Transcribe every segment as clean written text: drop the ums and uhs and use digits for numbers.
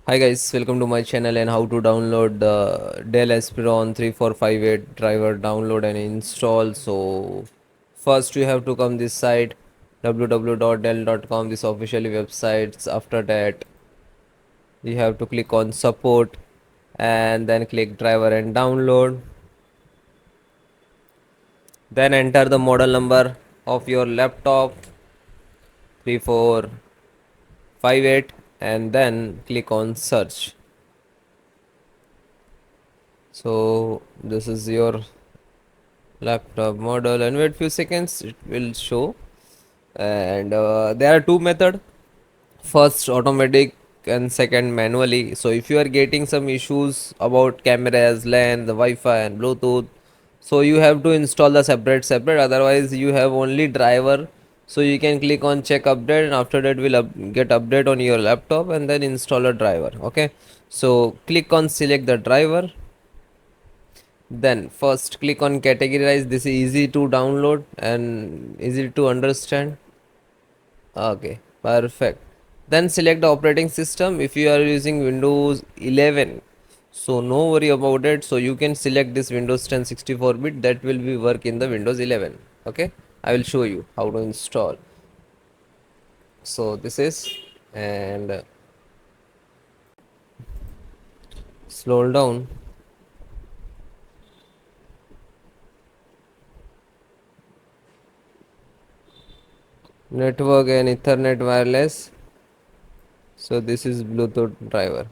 Hi guys, welcome to my channel and how to download the Dell Inspiron 3458 driver, download and install. So first you have to come this site www.dell.com, this officially websites. After that you have to click on support and then click driver and download. Then enter the model number of your laptop 3458 and then click on search. So this is your laptop model and wait few seconds, it will show. And there are two method, first automatic and second manually. So if you are getting some issues about cameras, LAN, the Wi-Fi and Bluetooth, so you have to install the separate, otherwise you have only driver. So you can click on check update and after that will get update on your laptop and then install a driver. Okay, so click on select the driver. Then first click on categorize. This is easy to download and easy to understand. Okay, perfect. Then select the operating system. If you are using Windows 11, so no worry about it. So you can select this Windows 10 64-bit, that will be work in the Windows 11. Okay, I will show you how to install. So this is, and scroll down. Network and Ethernet wireless. So this is Bluetooth driver.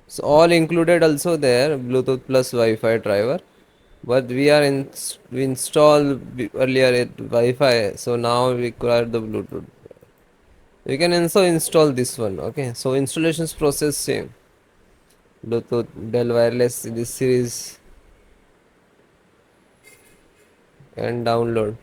So all included also there, Bluetooth plus Wi-Fi driver. But we installed earlier it Wi-Fi, so now we require the Bluetooth. You can also install this one. Okay, so installations process same. Bluetooth, Dell wireless, this series, and download.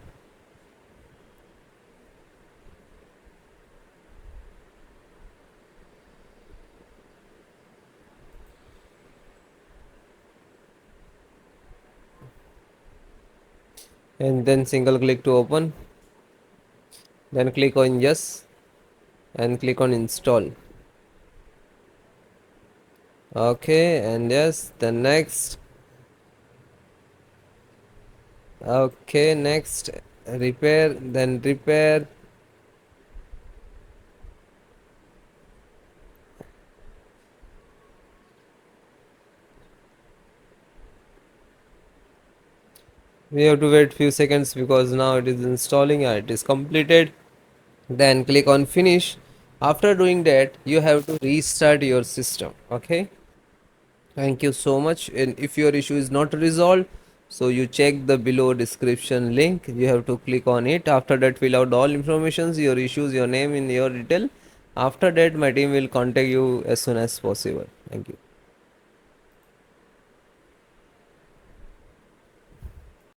And then single click to open. Then click on yes and click on install. Okay, and yes, the next. Okay, next repair, then repair. We have to wait few seconds because now it is installing. It is completed. Then click on finish. After doing that, you have to restart your system. Okay, thank you so much. And if your issue is not resolved, so you check the below description link, you have to click on it. After that, fill out all informations, your issues, your name in your detail. After that, my team will contact you as soon as possible. Thank you.